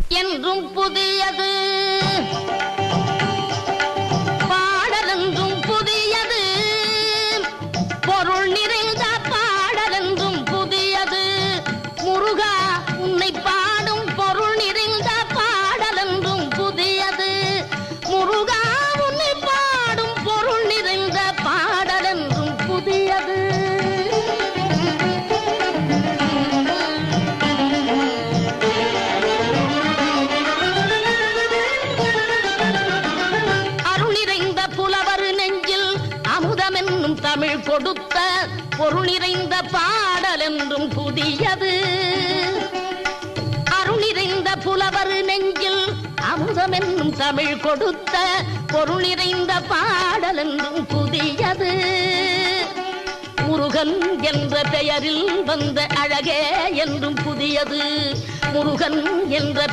என்றும் புதியது, பாடலென்றும் புதியது, பொருள் நிறைந்த பாடலென்றும் புதியது. முருகா உன்னை பாடும் பொருள் நிறைந்த பாடலென்றும் புதியது. முருகா உன்னை பாடும் பொருள் நிறைந்த பாடலென்றும் புதியது. தமிழ் கொடுத்த பொருள் நிறைந்த பாடல் என்றும் புதியது. அருள் நிறைந்த புலவர் நெஞ்சில் அமுதம் என்னும் தமிழ் கொடுத்த பொருள் நிறைந்த பாடல் என்றும் புதியது. முருகன் என்ற பெயரில் வந்த அழகே என்றும் புதியது. முருகன் என்ற